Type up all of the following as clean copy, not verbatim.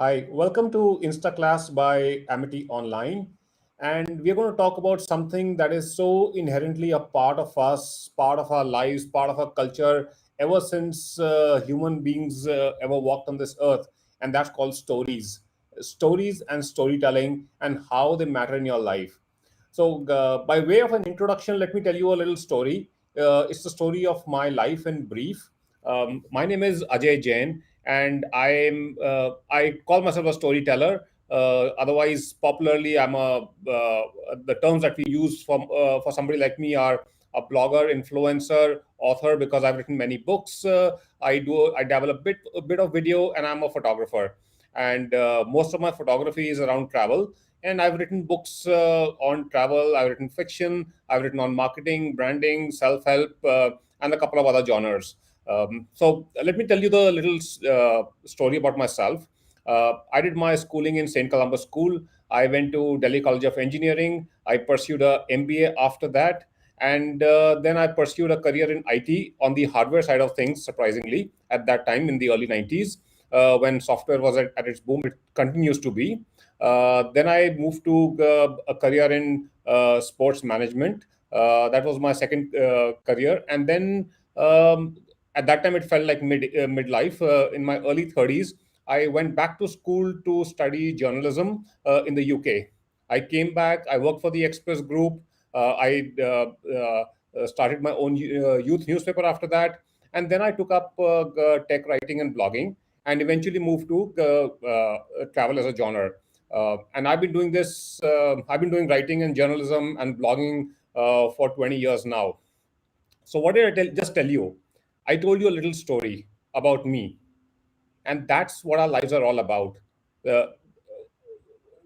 Hi, welcome to InstaClass by Amity Online. And we're going to talk about something that is so inherently a part of us, part of our lives, part of our culture, ever since human beings ever walked on this earth. And that's called stories. Stories and storytelling and how they matter in your life. So, by way of an introduction, let me tell you a little story. It's the story of my life in brief. My name is Ajay Jain, and I call myself a storyteller. Otherwise, popularly, I'm a the terms that we use for somebody like me are a blogger, influencer, author, because I've written many books. I dabble a bit of video, and I'm a photographer. And most of my photography is around travel, and I've written books on travel. I've written fiction. I've written on marketing, branding, self-help, and a couple of other genres. So let me tell you the little story about myself. I did my schooling in St. Columba's School. I went to Delhi College of Engineering. I pursued a MBA after that, and then I pursued a career in IT on the hardware side of things. Surprisingly, at that time in the early '90s, when software was at its boom, it continues to be. Then I moved to a career in sports management. That was my second career, and then at that time it felt like midlife. In my early 30s, I went back to school to study journalism in the UK. I came back. I worked for the Express Group. I started my own youth newspaper after that, and then I took up tech writing and blogging, and eventually moved to travel as a genre. And I've been doing this. I've been doing writing and journalism and blogging for 20 years now. So what did just tell you? I told you a little story about me, and that's what our lives are all about. Uh,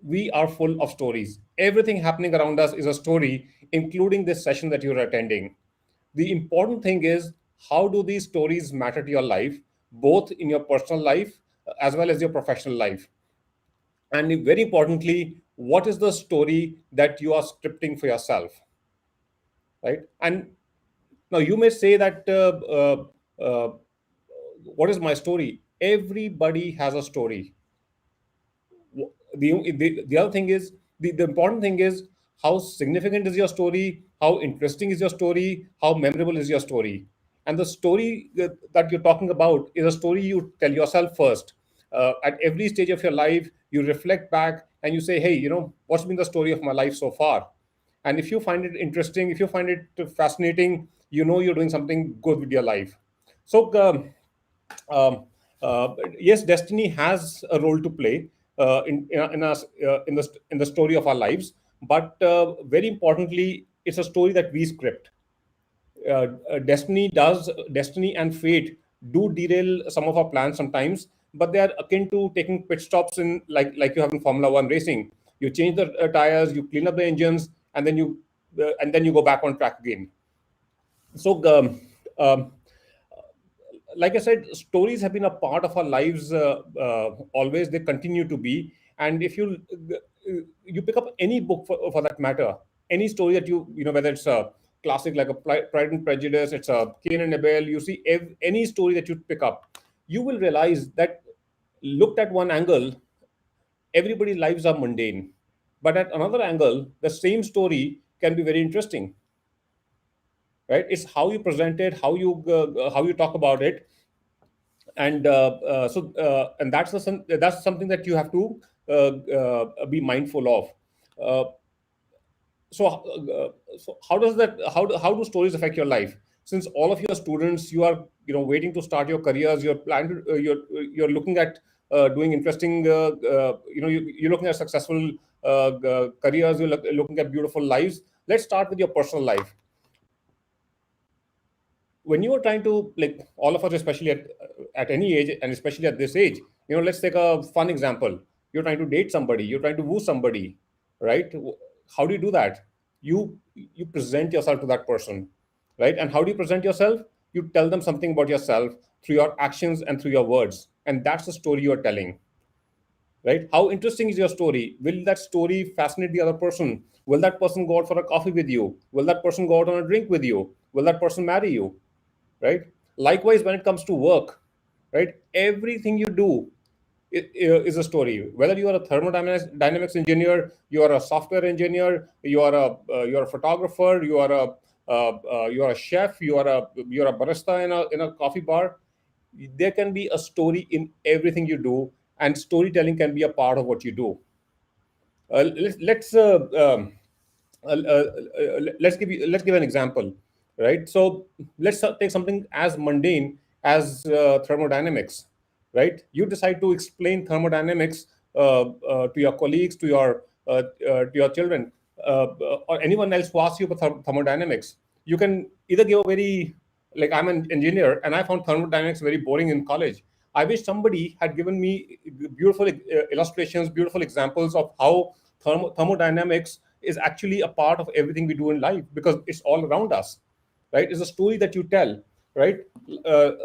we are full of stories. Everything happening around us is a story, including this session that you're attending. The important thing is, how do these stories matter to your life, both in your personal life as well as your professional life? And very importantly, what is the story that you are scripting for yourself, right? And now you may say that, what is my story? Everybody has a story. The other thing is, the important thing is, how significant is your story, how interesting is your story, how memorable is your story. And the story that you're talking about is a story you tell yourself first. At every stage of your life, you reflect back and you say, hey, what's been the story of my life so far? And if you find it interesting, if you find it fascinating, you're doing something good with your life. So um, yes, destiny has a role to play in the story of our lives, but very importantly, it's a story that we script. Destiny and fate do derail some of our plans sometimes, but they are akin to taking pit stops in, like you have in Formula One racing. You change the tires, you clean up the engines, and then you go back on track again. So um, like I said, stories have been a part of our lives always. They continue to be. And if you pick up any book for that matter, any story that whether it's a classic like a Pride and Prejudice, it's a Cain and Abel, you see any story that you pick up, you will realize that, looked at one angle, everybody's lives are mundane. But at another angle, the same story can be very interesting, right? It's how you present it, how you talk about it, and that's something that you have to be mindful of. Uh, so how do stories affect your life? Since all of your students, you are waiting to start your careers, you're looking at doing interesting, you're looking at successful careers, looking at beautiful lives. Let's start with your personal life. When you are trying to, like, all of us, especially at any age, and especially at this age, let's take a fun example. You're trying to date somebody, you're trying to woo somebody, right? How do you do that? You present yourself to that person, right? And how do you present yourself? You tell them something about yourself through your actions and through your words, and that's the story you are telling, right? How interesting is your story? Will that story fascinate the other person? Will that person go out for a coffee with you? Will that person go out on a drink with you? Will that person marry you? Right? Likewise, when it comes to work, right? Everything you do is a story. Whether you are a thermodynamics dynamics engineer, you are a software engineer, you are a photographer, you are a chef, you are a barista in a coffee bar. There can be a story in everything you do, and storytelling can be a part of what you do. Let's give an example, right? So let's take something as mundane as thermodynamics, right? You decide to explain thermodynamics to your colleagues, to your children, or anyone else who asks you about thermodynamics. You can either give a very, like, I'm an engineer and I found thermodynamics very boring in college. I wish somebody had given me beautiful illustrations, beautiful examples of how thermodynamics is actually a part of everything we do in life, because it's all around us, right? It's a story that you tell, right?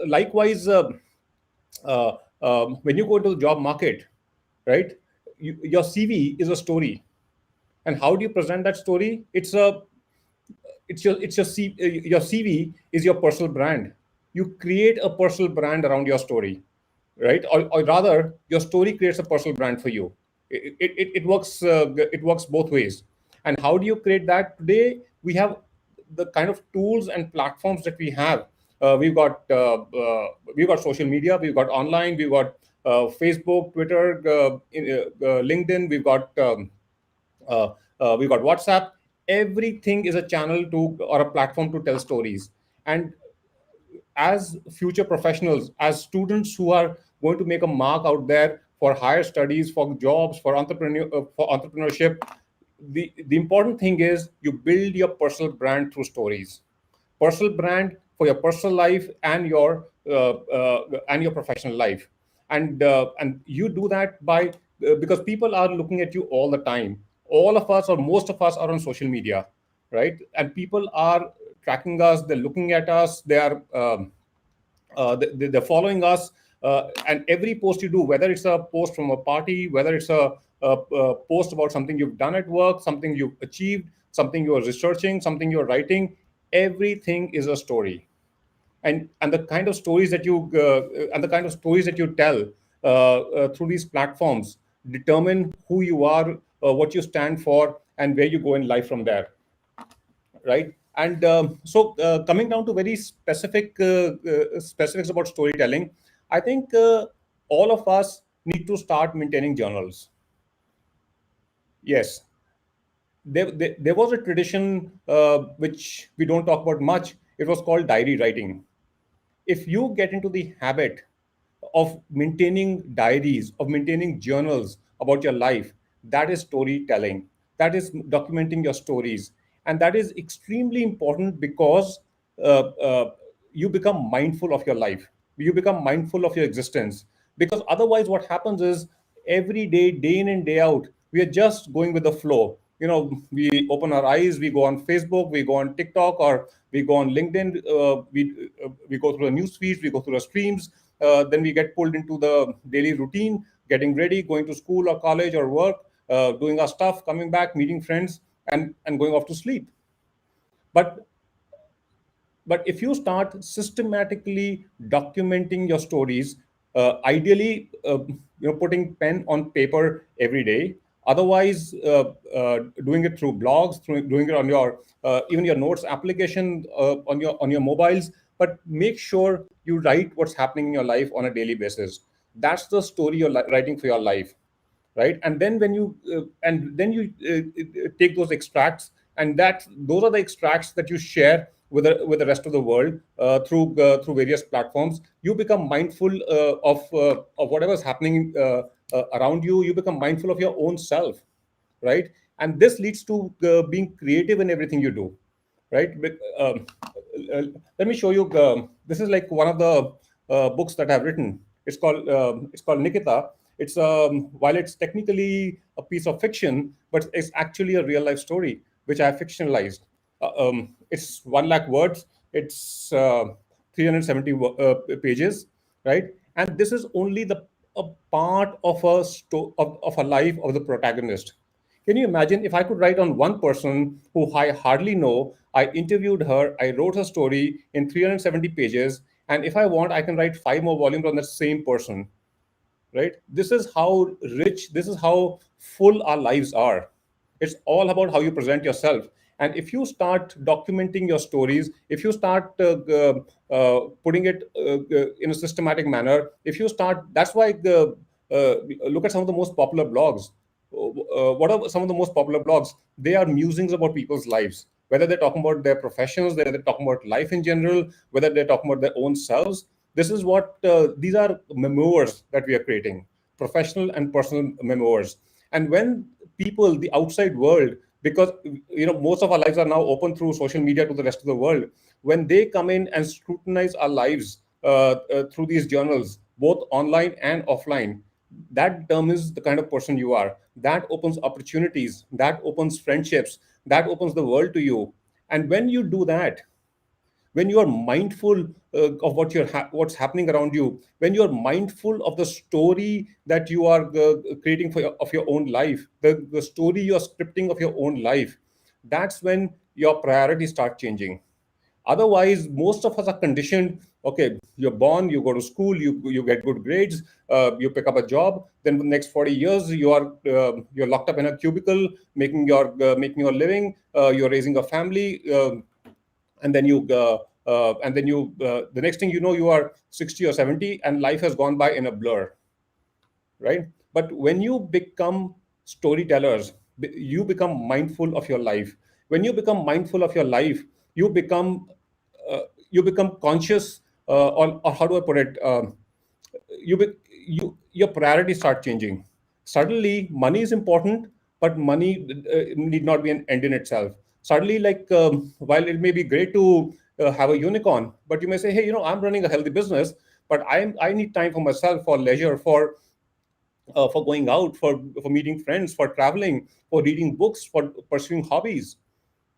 Likewise, when you go into the job market, right? Your CV is a story, and how do you present that story? Your CV is your personal brand. You create a personal brand around your story, right? Or rather, your story creates a personal brand for you. It works both ways. And how do you create that? Today we have the kind of tools and platforms that we have. We've got social media, we've got online, we've got Facebook, Twitter, LinkedIn, uh, we've got WhatsApp. Everything is a channel to, or a platform to tell stories. And as future professionals, as students who are going to make a mark out there for higher studies, for jobs, for entrepreneurship, the important thing is you build your personal brand through stories. Personal brand for your personal life and your professional life, and you do that by because people are looking at you all the time. All of us, or most of us, are on social media, right? And people are tracking us, they're looking at us, they're following us, and every post you do, whether it's a post from a party, whether it's a post about something you've done at work, something you've achieved, something you're researching, something you're writing, everything is a story. And the kind of stories that you tell through these platforms determine who you are, what you stand for, and where you go in life from there, right? And coming down to very specifics about storytelling, I think all of us need to start maintaining journals. Yes, there was a tradition which we don't talk about much. It was called diary writing. If you get into the habit of maintaining diaries, of maintaining journals about your life, that is storytelling. That is documenting your stories. And that is extremely important because you become mindful of your life. You become mindful of your existence. Because otherwise, what happens is every day, day in and day out, we are just going with the flow. We open our eyes, we go on Facebook, we go on TikTok, or we go on LinkedIn, we go through the news feeds, we go through the streams, then we get pulled into the daily routine, getting ready, going to school or college or work, doing our stuff, coming back, meeting friends, and going off to sleep. But if you start systematically documenting your stories, ideally, putting pen on paper every day. Otherwise, doing it through blogs, doing it on your even your notes application on your mobiles. But make sure you write what's happening in your life on a daily basis. That's the story you're writing for your life, right? And then you take those extracts, and that those are the extracts that you share with the rest of the world through various platforms. You become mindful of whatever's happening around you. You become mindful of your own self, right? And this leads to being creative in everything you do, right? Uh, Let me show you. This is like one of the books that I've written. It's called Nikita. While it's technically a piece of fiction, but it's actually a real life story which I have fictionalized. It's 1 lakh words. It's 370 pages, right? And this is only the a part of of a life of the protagonist. Can you imagine if I could write on one person who I hardly know? I interviewed her, I wrote her story in 370 pages, and if I want, I can write 5 more volumes on the same person. right? This is how rich, this is how full our lives are. It's all about how you present yourself. And if you start documenting your stories, if you start putting it in a systematic manner, if you start, that's why look at some of the most popular blogs. What are some of the most popular blogs? They are musings about people's lives, whether they're talking about their professions, whether they're talking about life in general, whether they're talking about their own selves. This is what these are memoirs that we are creating, professional and personal memoirs. And when people, the outside world, because most of our lives are now open through social media to the rest of the world, when they come in and scrutinize our lives through these journals, both online and offline, that determines the kind of person you are. That opens opportunities, that opens friendships, that opens the world to you. And when you do that, when you are mindful of what's happening around you, when you are mindful of the story that you are creating of your own life, the story you are scripting of your own life, that's when your priorities start changing. Otherwise, most of us are conditioned. Okay, you're born, you go to school, you get good grades, you pick up a job. Then the next 40 years, you're locked up in a cubicle, making your living. You're raising a family, and then you the next thing you know, you are 60 or 70, and life has gone by in a blur, right? But when you become storytellers, you become mindful of your life. When you become mindful of your life, you become conscious, or how do I put it? You be, your priorities start changing. Suddenly, money is important, but money need not be an end in itself. Suddenly, like, while it may be great to have a unicorn, but you may say, hey, I'm running a healthy business, but I need time for myself, for leisure, for going out, for meeting friends, for traveling, for reading books, for pursuing hobbies,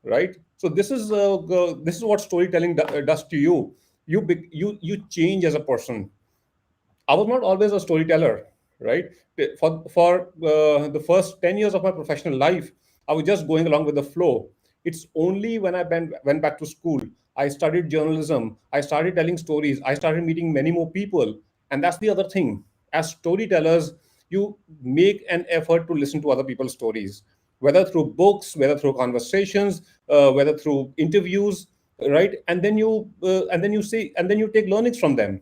right? So this is what storytelling does to you. You change as a person. I was not always a storyteller, right? For the first 10 years of my professional life, I was just going along with the flow. It's only when went back to school, I studied journalism, I started telling stories, I started meeting many more people. And that's the other thing. As storytellers, you make an effort to listen to other people's stories, whether through books, whether through conversations, whether through interviews, right? And then you take learnings from them.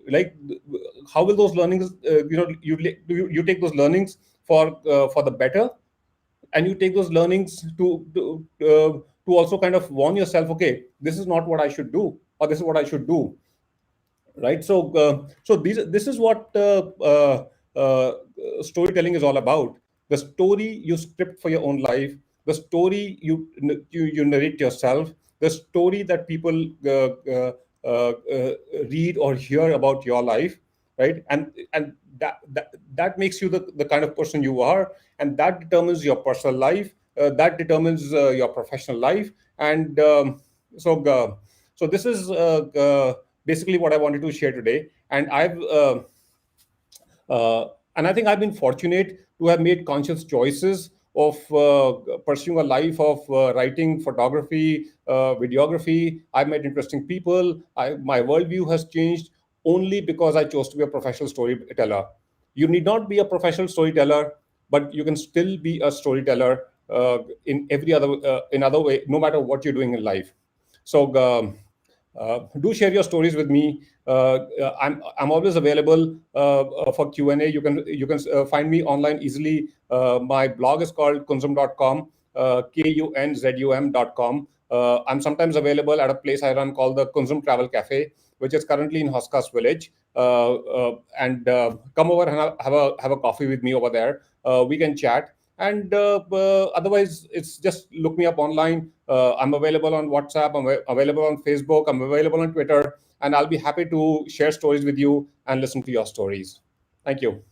Like, how will those learnings, you take those learnings for the better, and you take those learnings to also kind of warn yourself, okay, this is not what I should do, or this is what I should do, right? So this is what uh, storytelling is all about. The story you script for your own life, the story you narrate yourself, the story that people read or hear about your life, right? And that makes you the kind of person you are, and that determines your personal life, that determines your professional life. And so so this is basically what I wanted to share today. Uh, and I think I've been fortunate to have made conscious choices of pursuing a life of writing, photography, videography. I've met interesting people. My worldview has changed only because I chose to be a professional storyteller. You need not be a professional storyteller, but you can still be a storyteller in every other in other way, no matter what you're doing in life. So do share your stories with me. I'm always available for Q&A. You can find me online easily. My blog is called kunzum.com, kunzum.com. I'm sometimes available at a place I run called the Kunzum Travel Cafe, which is currently in Hoskas Village. And come over and have a coffee with me over there. We can chat. And otherwise, it's just look me up online. I'm available on WhatsApp, I'm available on Facebook, I'm available on Twitter, and I'll be happy to share stories with you and listen to your stories. Thank you.